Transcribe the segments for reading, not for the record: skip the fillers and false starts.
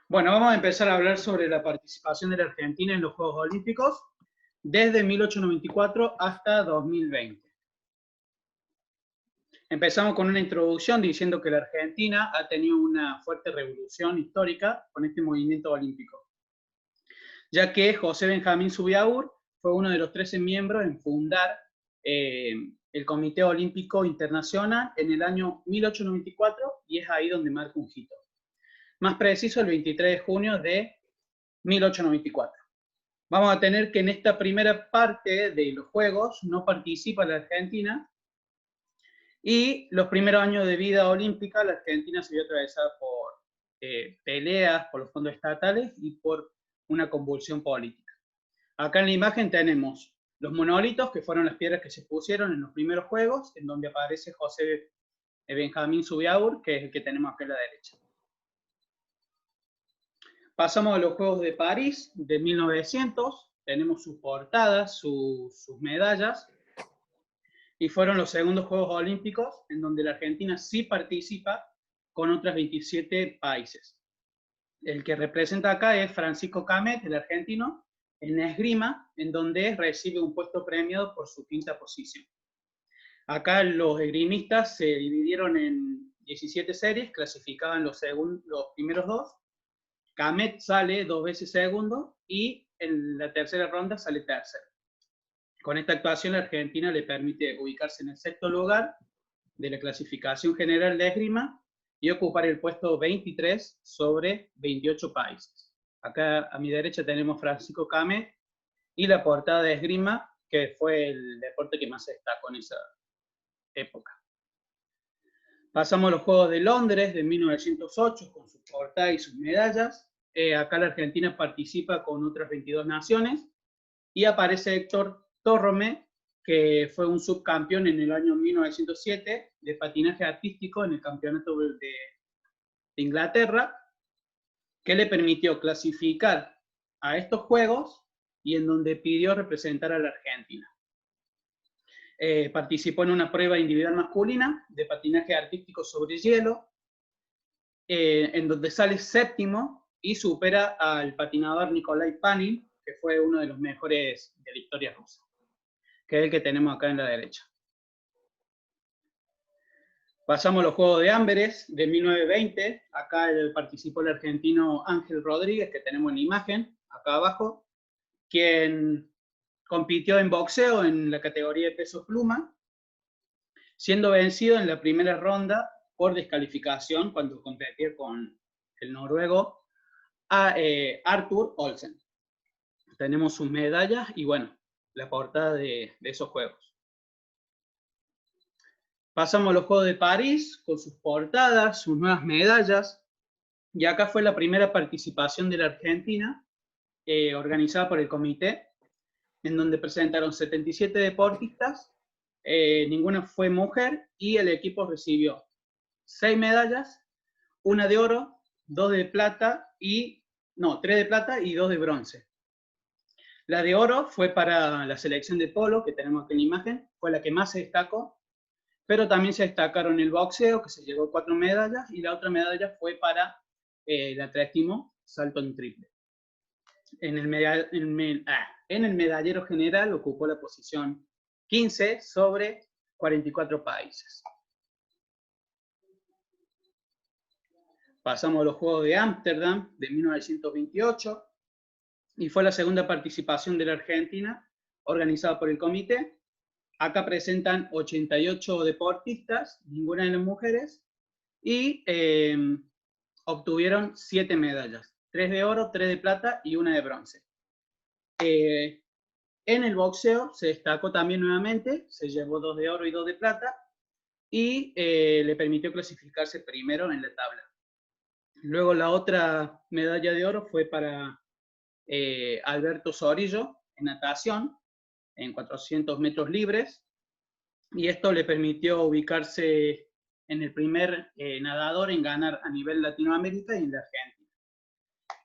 Bueno, vamos a empezar a hablar sobre la participación de la Argentina en los Juegos Olímpicos desde 1894 hasta 2020. Empezamos con una introducción diciendo que la Argentina ha tenido una fuerte revolución histórica con este movimiento olímpico, ya que José Benjamín Subiaur fue uno de los 13 miembros en fundar el Comité Olímpico Internacional en el año 1894 y es ahí donde marca un hito. Más preciso, el 23 de junio de 1894. Vamos a tener que en esta primera parte de los Juegos no participa la Argentina y los primeros años de vida olímpica la Argentina se vio atravesada por peleas por los fondos estatales y por una convulsión política. Acá en la imagen tenemos los monolitos, que fueron las piedras que se pusieron en los primeros Juegos, en donde aparece José Benjamín Subiaur, que es el que tenemos acá a la derecha. Pasamos a los Juegos de París de 1900, tenemos sus portadas, sus medallas, y fueron los segundos Juegos Olímpicos en donde la Argentina sí participa con otros 27 países. El que representa acá es Francisco Camet, el argentino, en esgrima, en donde recibe un puesto premiado por su quinta posición. Acá los esgrimistas se dividieron en 17 series, clasificaban los primeros dos. Camet sale 2 veces segundo y en la tercera ronda sale tercero. Con esta actuación la Argentina le permite ubicarse en el sexto lugar de la clasificación general de esgrima y ocupar el puesto 23 sobre 28 países. Acá a mi derecha tenemos Francisco Camet y la portada de esgrima, que fue el deporte que más se destacó en esa época. Pasamos a los Juegos de Londres de 1908 con su portada y sus medallas. Acá la Argentina participa con otras 22 naciones y aparece Héctor Torrome, que fue un subcampeón en el año 1907 de patinaje artístico en el campeonato de Inglaterra, que le permitió clasificar a estos Juegos y en donde pidió representar a la Argentina. Participó en una prueba individual masculina de patinaje artístico sobre hielo, en donde sale séptimo y supera al patinador Nikolai Panin, que fue uno de los mejores de la historia rusa, que es el que tenemos acá en la derecha. Pasamos a los Juegos de Amberes de 1920. Acá participó el argentino Ángel Rodríguez, que tenemos en la imagen, acá abajo, quien compitió en boxeo en la categoría de peso pluma, siendo vencido en la primera ronda por descalificación cuando competía con el noruego Arthur Olsen. Tenemos sus medallas y bueno, la portada de esos Juegos. Pasamos a los Juegos de París con sus portadas, sus nuevas medallas, y acá fue la primera participación de la Argentina, organizada por el comité, en donde presentaron 77 deportistas, ninguna fue mujer, y el equipo recibió 6 medallas, una de oro, 3 de plata y 2 de bronce. La de oro fue para la selección de polo, que tenemos aquí en la imagen, fue la que más se destacó, pero también se destacaron el boxeo, que se llevó 4 medallas, y la otra medalla fue para el atletismo, salto en triple. En el medallero general ocupó la posición 15 sobre 44 países. Pasamos a los Juegos de Ámsterdam de 1928, y fue la segunda participación de la Argentina, organizada por el comité. Acá presentan 88 deportistas, ninguna de las mujeres, y obtuvieron 7 medallas, 3 de oro, 3 de plata y una de bronce. En el boxeo se destacó también nuevamente, se llevó 2 de oro y 2 de plata, y le permitió clasificarse primero en la tabla. Luego la otra medalla de oro fue para Alberto Zorillo en natación, en 400 metros libres, y esto le permitió ubicarse en el primer nadador en ganar a nivel Latinoamérica y en la Argentina.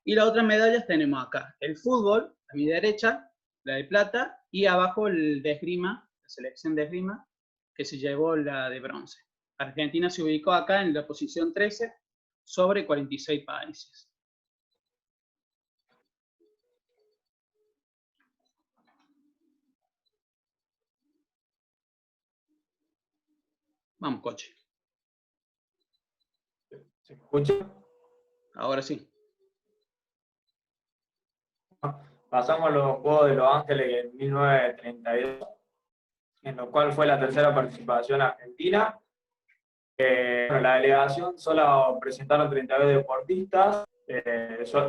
Y las otras medallas tenemos acá, el fútbol, a mi derecha, la de plata, y abajo el de esgrima, la selección de esgrima, que se llevó la de bronce. Argentina se ubicó acá en la posición 13 sobre 46 países. Vamos, coche. ¿Se escucha? Ahora sí. Pasamos a los Juegos de Los Ángeles en 1932, en lo cual fue la tercera participación argentina. Bueno, la delegación solo presentaron 32 deportistas,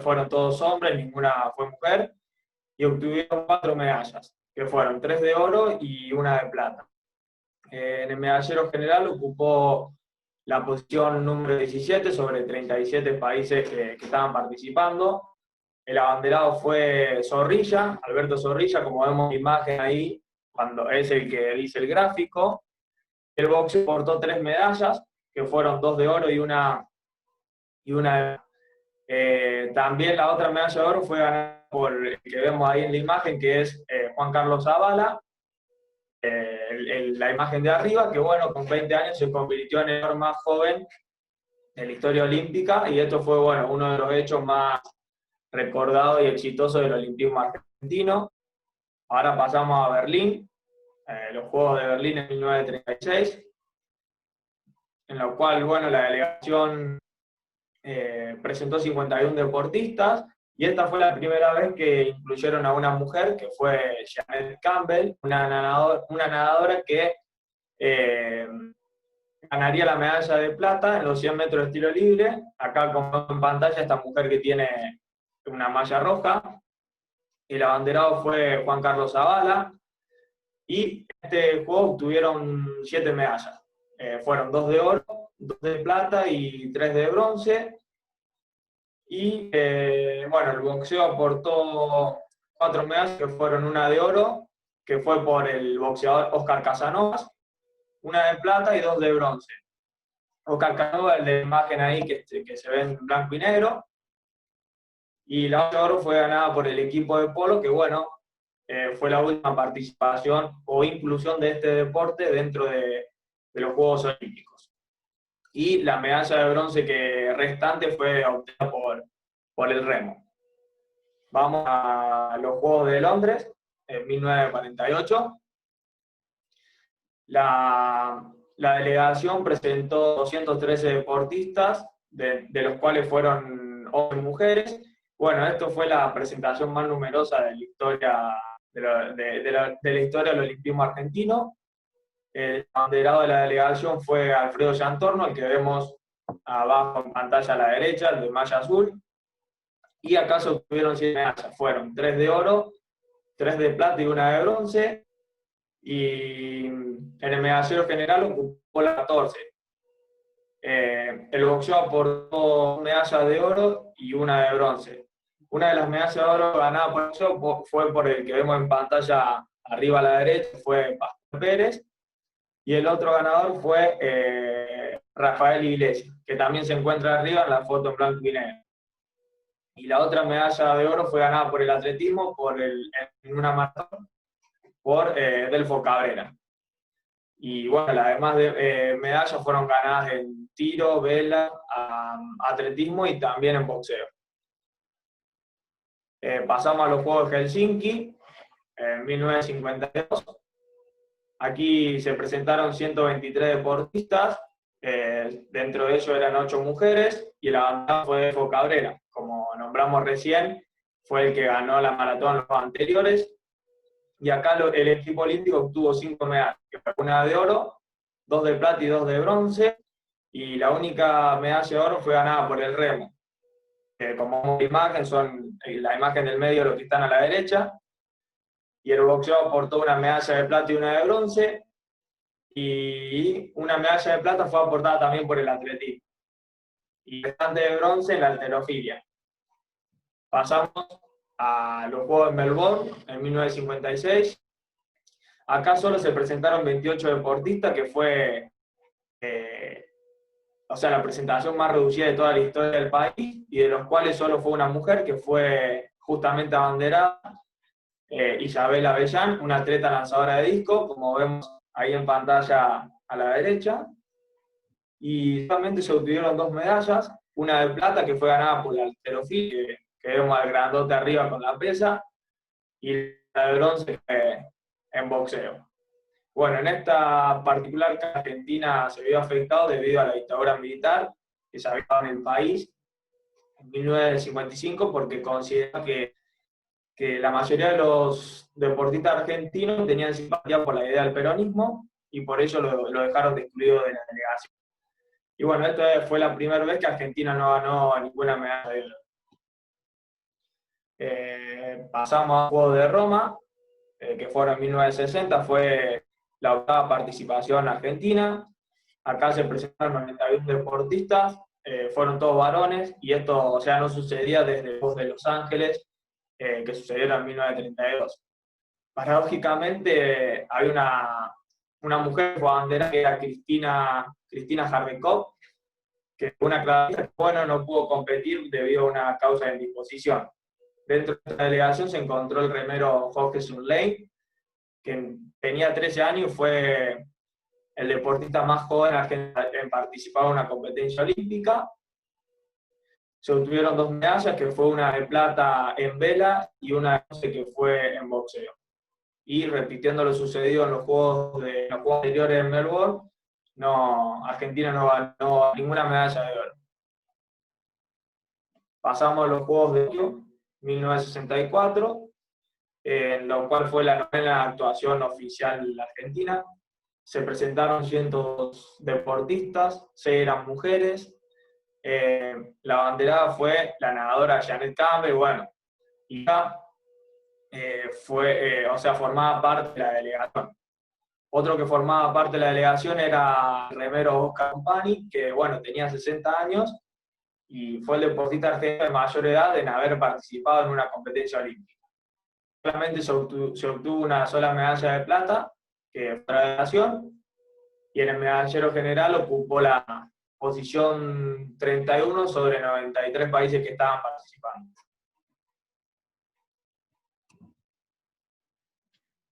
fueron todos hombres, ninguna fue mujer, y obtuvieron 4 medallas, que fueron 3 de oro y una de plata. En el medallero general ocupó la posición número 17 sobre 37 países que estaban participando. El abanderado fue Zorrilla, Alberto Zorrilla, como vemos la imagen ahí, cuando es el que dice el gráfico. El boxeo portó 3 medallas, que fueron 2 de oro y una también la otra medalla de oro fue ganada por el que vemos ahí en la imagen, que es Juan Carlos Zavala, la imagen de arriba, que bueno, con 20 años se convirtió en el jugador más joven de la historia olímpica, y esto fue bueno, uno de los hechos más recordados y exitosos del olimpismo argentino. Ahora pasamos a Berlín, los Juegos de Berlín en 1936, en lo cual, bueno, la delegación presentó 51 deportistas, y esta fue la primera vez que incluyeron a una mujer, que fue Janet Campbell, una nadadora que ganaría la medalla de plata en los 100 metros de estilo libre. Acá como en pantalla esta mujer que tiene una malla roja. El abanderado fue Juan Carlos Zavala, y este juego obtuvieron 7 medallas. Fueron 2 de oro, 2 de plata y 3 de bronce. Y bueno, el boxeo aportó 4 medallas, que fueron una de oro, que fue por el boxeador Oscar Casanovas, una de plata y 2 de bronce. Oscar Casanova, el de la imagen ahí que se ve en blanco y negro. Y la otra de oro fue ganada por el equipo de polo, que bueno, fue la última participación o inclusión de este deporte dentro de los Juegos Olímpicos. Y la medalla de bronce que restante fue obtenida por el remo. Vamos a los Juegos de Londres, en 1948. La delegación presentó 213 deportistas, de los cuales fueron hombres y mujeres. Bueno, esto fue la presentación más numerosa de la historia de la historia del olimpismo argentino. El abanderado de la delegación fue Alfredo Yantorno, el que vemos abajo en pantalla a la derecha, el de malla azul. Y acá se obtuvieron 7 medallas, fueron 3 de oro, 3 de plata y una de bronce. Y en el medallero general ocupó la 14. El boxeo aportó medalla de oro y una de bronce. Una de las medallas de oro ganadas por el boxeo fue por el que vemos en pantalla arriba a la derecha, fue Pastor Pérez, y el otro ganador fue Rafael Iglesias, que también se encuentra arriba en la foto en blanco y negro. Y la otra medalla de oro fue ganada por el atletismo, en una maratón, por Delfo Cabrera. Y bueno, las demás medallas fueron ganadas en tiro, vela, atletismo y también en boxeo. Pasamos a los Juegos de Helsinki, en 1952. Aquí se presentaron 123 deportistas, dentro de ellos eran 8 mujeres, y el abanderado fue Delfo Cabrera. Como nombramos recién, fue el que ganó la maratón los anteriores. Y acá el equipo olímpico obtuvo 5 medallas, una de oro, 2 de plata y 2 de bronce, y la única medalla de oro fue ganada por el remo. Como imagen, son la imagen del medio, los que están a la derecha, y el boxeo aportó una medalla de plata y una de bronce, y una medalla de plata fue aportada también por el atletismo, y restante de bronce en la halterofilia. Pasamos a los Juegos de Melbourne en 1956. Acá solo se presentaron 28 deportistas, que fue la presentación más reducida de toda la historia del país, y de los cuales solo fue una mujer, que fue justamente abanderada, Isabel Avellán, una atleta lanzadora de disco, como vemos ahí en pantalla a la derecha. Y solamente se obtuvieron 2 medallas, una de plata, que fue ganada por la halterofilia, que vemos al grandote arriba con la pesa, y la de bronce en boxeo. Bueno, en esta particular Argentina se vio afectado debido a la dictadura militar que se había dado en el país en 1955, porque considera que la mayoría de los deportistas argentinos tenían simpatía por la idea del peronismo y por ello lo dejaron de excluido de la delegación. Y bueno, esta fue la primera vez que Argentina no ganó ninguna medalla de oro. Pasamos a Juegos de Roma, que fueron en 1960, fue la octava participación argentina. Acá se presentaron 91 deportistas, fueron todos varones, y esto, o sea, no sucedía desde Juegos de Los Ángeles, que sucedieron en 1932. Paradójicamente, había una mujer bandera que era Cristina Jarricó, que fue una clavadista que, bueno, no pudo competir debido a una causa de indisposición. Dentro de esta delegación se encontró el remero Jorge Surlane, que tenía 13 años y fue el deportista más joven en participar en una competencia olímpica. Se obtuvieron 2 medallas, que fue una de plata en vela y una de bronce que fue en boxeo. Y repitiendo lo sucedido en los juegos anteriores en Melbourne, Argentina no ganó ninguna medalla de oro. Pasamos a los Juegos de Tokio, 1964, en lo cual fue la novena actuación oficial argentina. Se presentaron 102 deportistas, 6 eran mujeres. La banderada fue la nadadora Janet Campbell, bueno, y ya formaba parte de la delegación. Otro que formaba parte de la delegación era el remero Oscar Company, que bueno, tenía 60 años y fue el deportista argentino de mayor edad en haber participado en una competencia olímpica. Solamente se obtuvo una sola medalla de plata, que fue la delegación, y en el medallero general ocupó la posición 31 sobre 93 países que estaban participando.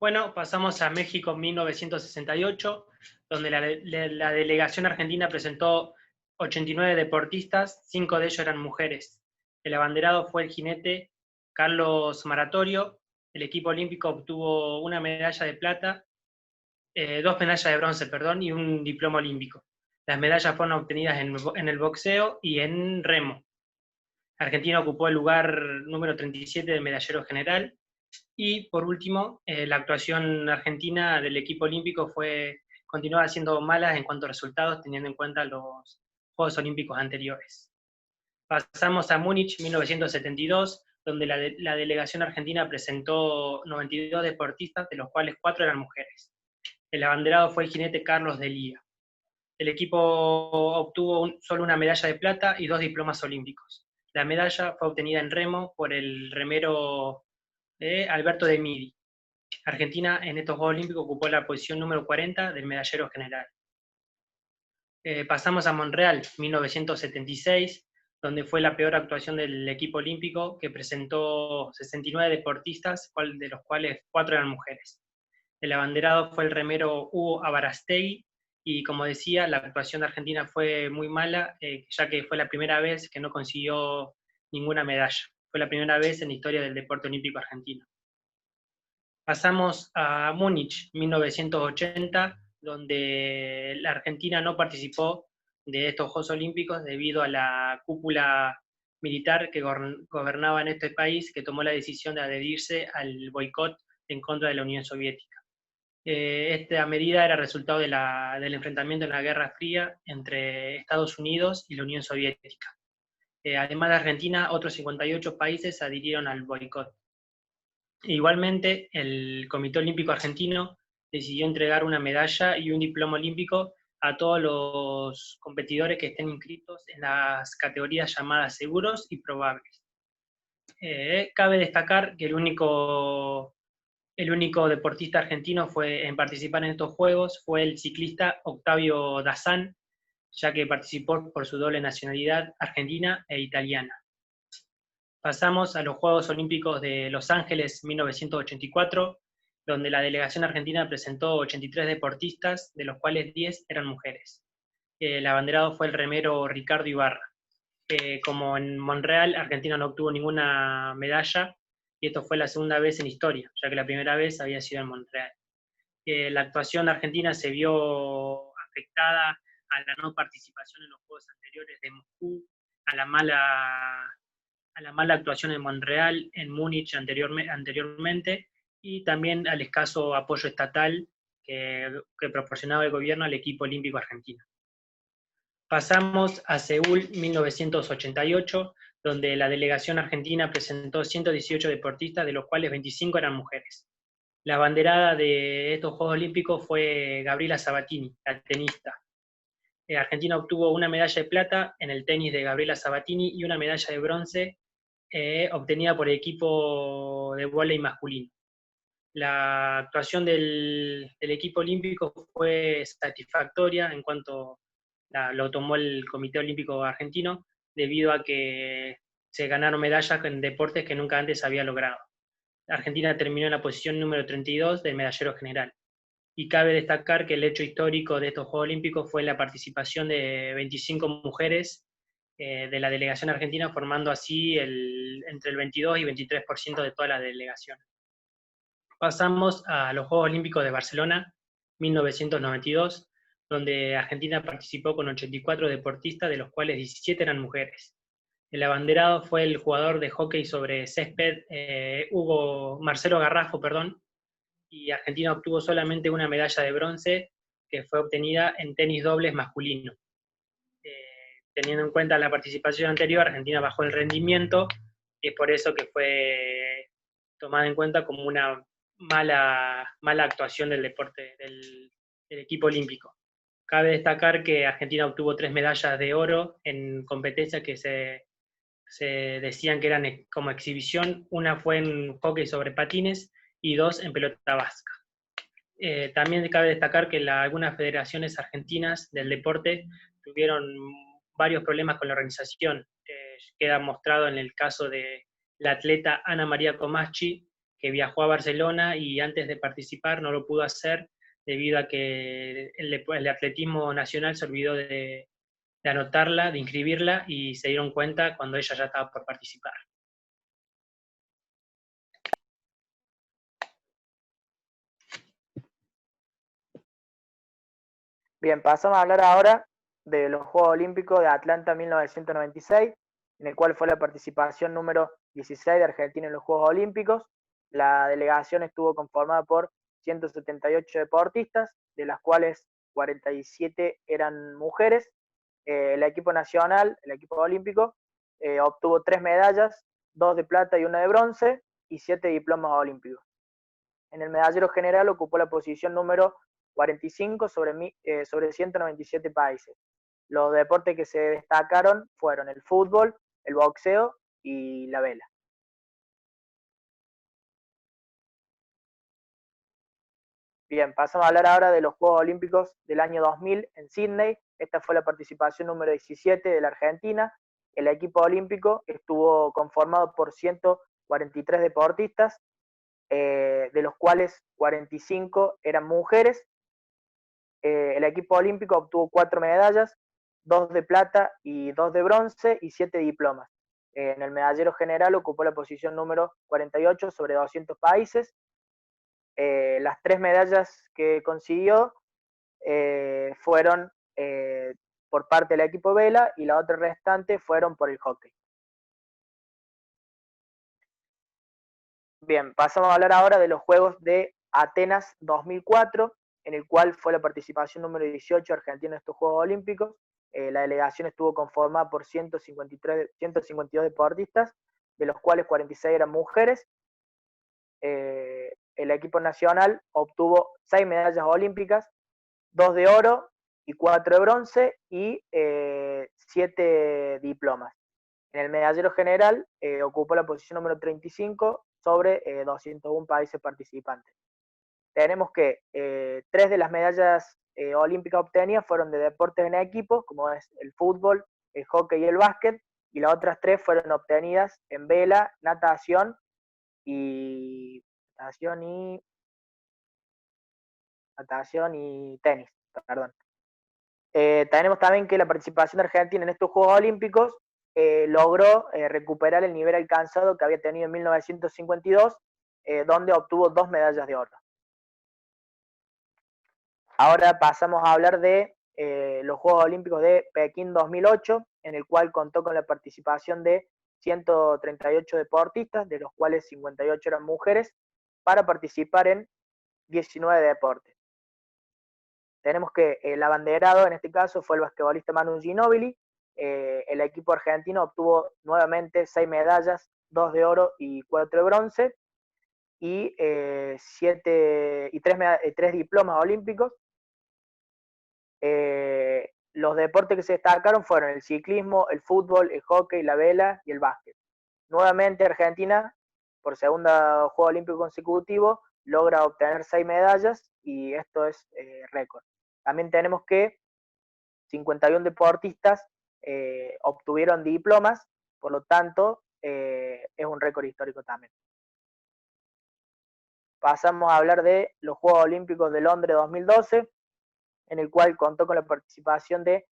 Bueno, pasamos a México en 1968, donde la delegación argentina presentó 89 deportistas, 5 de ellos eran mujeres. El abanderado fue el jinete Carlos Maratorio. El equipo olímpico obtuvo una medalla de plata, 2 medallas de bronce, perdón, y un diploma olímpico. Las medallas fueron obtenidas en el boxeo y en remo. Argentina ocupó el lugar número 37 del medallero general. Y por último, la actuación argentina del equipo olímpico continuaba siendo mala en cuanto a resultados, teniendo en cuenta los Juegos Olímpicos anteriores. Pasamos a Múnich, 1972, donde la delegación argentina presentó 92 deportistas, de los cuales 4 eran mujeres. El abanderado fue el jinete Carlos Delia. El equipo obtuvo solo una medalla de plata y 2 diplomas olímpicos. La medalla fue obtenida en remo por el remero Alberto de Midi. Argentina en estos Juegos Olímpicos ocupó la posición número 40 del medallero general. Pasamos a Montreal, 1976, donde fue la peor actuación del equipo olímpico, que presentó 69 deportistas, de los cuales 4 eran mujeres. El abanderado fue el remero Hugo Abarastegui, y como decía, la actuación de Argentina fue muy mala, ya que fue la primera vez que no consiguió ninguna medalla. Fue la primera vez en la historia del deporte olímpico argentino. Pasamos a Múnich, 1980, donde la Argentina no participó de estos Juegos Olímpicos debido a la cúpula militar que gobernaba en este país, que tomó la decisión de adherirse al boicot en contra de la Unión Soviética. Esta medida era resultado del enfrentamiento en la Guerra Fría entre Estados Unidos y la Unión Soviética. Además de Argentina, otros 58 países adhirieron al boicot. Igualmente, el Comité Olímpico Argentino decidió entregar una medalla y un diploma olímpico a todos los competidores que estén inscritos en las categorías llamadas seguros y probables. Cabe destacar que el único deportista argentino en participar en estos Juegos fue el ciclista Octavio Dazan, ya que participó por su doble nacionalidad argentina e italiana. Pasamos a los Juegos Olímpicos de Los Ángeles 1984, donde la delegación argentina presentó 83 deportistas, de los cuales 10 eran mujeres. El abanderado fue el remero Ricardo Ibarra. Como en Montreal, Argentina no obtuvo ninguna medalla, y esto fue la segunda vez en historia, ya que la primera vez había sido en Montreal. la actuación argentina se vio afectada a la no participación en los Juegos anteriores de Moscú, a la mala actuación en Montreal, en Múnich anteriormente, y también al escaso apoyo estatal que proporcionaba el gobierno al equipo olímpico argentino. Pasamos a Seúl 1988, donde la delegación argentina presentó 118 deportistas, de los cuales 25 eran mujeres. La abanderada de estos Juegos Olímpicos fue Gabriela Sabatini, la tenista. Argentina obtuvo una medalla de plata en el tenis de Gabriela Sabatini y una medalla de bronce obtenida por el equipo de vóley masculino. La actuación del equipo olímpico fue satisfactoria en cuanto lo tomó el Comité Olímpico Argentino, debido a que se ganaron medallas en deportes que nunca antes había logrado. Argentina terminó en la posición número 32 del medallero general. Y cabe destacar que el hecho histórico de estos Juegos Olímpicos fue la participación de 25 mujeres de la delegación argentina, formando así entre el 22 y 23% de toda la delegación. Pasamos a los Juegos Olímpicos de Barcelona, 1992, donde Argentina participó con 84 deportistas, de los cuales 17 eran mujeres. El abanderado fue el jugador de hockey sobre césped, Marcelo Garrafo, y Argentina obtuvo solamente una medalla de bronce, que fue obtenida en tenis dobles masculino. Teniendo en cuenta la participación anterior, Argentina bajó el rendimiento, y es por eso que fue tomada en cuenta como una mala actuación del deporte, del equipo olímpico. Cabe destacar que Argentina obtuvo 3 medallas de oro en competencias que se decían que eran como exhibición. Una fue en hockey sobre patines y 2 en pelota vasca. También cabe destacar que algunas federaciones argentinas del deporte tuvieron varios problemas con la organización. Queda mostrado en el caso de la atleta Ana María Comaschi, que viajó a Barcelona y antes de participar no lo pudo hacer debido a que el atletismo nacional se olvidó de anotarla, de inscribirla, y se dieron cuenta cuando ella ya estaba por participar. Bien, pasamos a hablar ahora de los Juegos Olímpicos de Atlanta 1996, en el cual fue la participación número 16 de Argentina en los Juegos Olímpicos. La delegación estuvo conformada por 178 deportistas, de las cuales 47 eran mujeres. El equipo nacional, el equipo olímpico, obtuvo 3 medallas, 2 de plata y 1 de bronce, y 7 diplomas olímpicos. En el medallero general ocupó la posición número 45 sobre 197 países. Los deportes que se destacaron fueron el fútbol, el boxeo y la vela. Bien, pasamos a hablar ahora de los Juegos Olímpicos del año 2000 en Sydney. Esta fue la participación número 17 de la Argentina. El equipo olímpico estuvo conformado por 143 deportistas, de los cuales 45 eran mujeres. El equipo olímpico obtuvo 4 medallas, 2 de plata y 2 de bronce, y 7 diplomas. En el medallero general ocupó la posición número 48 sobre 200 países. Las 3 medallas que consiguió fueron por parte del equipo vela, y la otra restante fueron por el hockey. Bien, pasamos a hablar ahora de los Juegos de Atenas 2004, en el cual fue la participación número 18 argentina en estos Juegos Olímpicos. La delegación estuvo conformada por 152 deportistas, de los cuales 46 eran mujeres. El equipo nacional obtuvo 6 medallas olímpicas, 2 de oro y 4 de bronce, y 7 diplomas. En el medallero general ocupó la posición número 35 sobre 201 países participantes. Tenemos que 3 de las medallas olímpicas obtenidas fueron de deportes en equipo, como es el fútbol, el hockey y el básquet, y las otras 3 fueron obtenidas en vela, natación y tenis, perdón. Tenemos también que la participación de Argentina en estos Juegos Olímpicos logró recuperar el nivel alcanzado que había tenido en 1952, donde obtuvo 2 medallas de oro. Ahora pasamos a hablar de los Juegos Olímpicos de Pekín 2008, en el cual contó con la participación de 138 deportistas, de los cuales 58 eran mujeres, para participar en 19 deportes. Tenemos que el abanderado en este caso fue el basquetbolista Manu Ginóbili. El equipo argentino obtuvo nuevamente 6 medallas, 2 de oro y 4 de bronce, y 3 diplomas olímpicos. Los deportes que se destacaron fueron el ciclismo, el fútbol, el hockey, la vela y el básquet. Nuevamente Argentina, por segundo Juego Olímpico consecutivo, logra obtener 6 medallas y esto es récord. También tenemos que 51 deportistas obtuvieron diplomas, por lo tanto es un récord histórico también. Pasamos a hablar de los Juegos Olímpicos de Londres 2012, en el cual contó con la participación de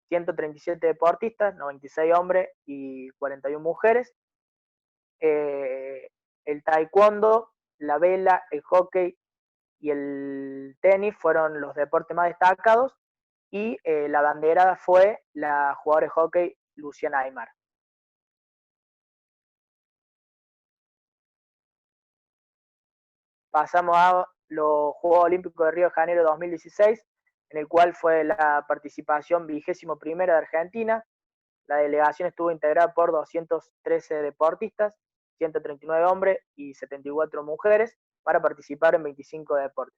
137 deportistas, 96 hombres y 41 mujeres. El taekwondo, la vela, el hockey y el tenis fueron los deportes más destacados, y la banderada fue la jugadora de hockey Luciana Aymar. Pasamos a los Juegos Olímpicos de Río de Janeiro 2016, en el cual fue la participación 21ª de Argentina. La delegación estuvo integrada por 213 deportistas, 139 hombres y 74 mujeres, para participar en 25 deportes.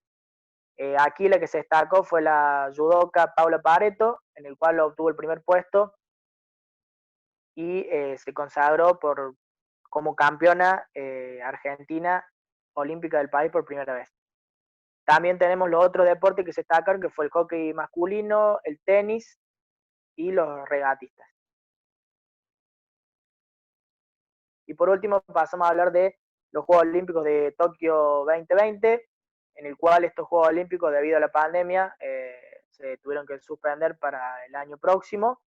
Aquí la que se destacó fue la judoka Paula Pareto, en el cual obtuvo el primer puesto y se consagró como campeona argentina olímpica del país por primera vez. También tenemos los otros deportes que se destacaron, que fue el hockey masculino, el tenis y los regatistas. Y por último pasamos a hablar de los Juegos Olímpicos de Tokio 2020, en el cual estos Juegos Olímpicos, debido a la pandemia, se tuvieron que suspender para el año próximo.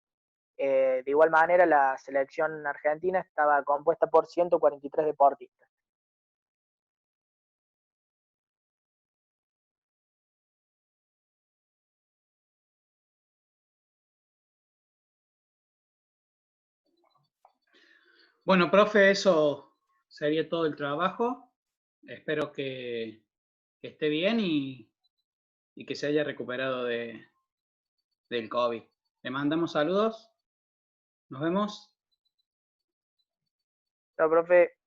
De igual manera, la selección argentina estaba compuesta por 143 deportistas. Bueno, profe, eso sería todo el trabajo. Espero que esté bien y que se haya recuperado del COVID. Le mandamos saludos. Nos vemos. Chao, profe.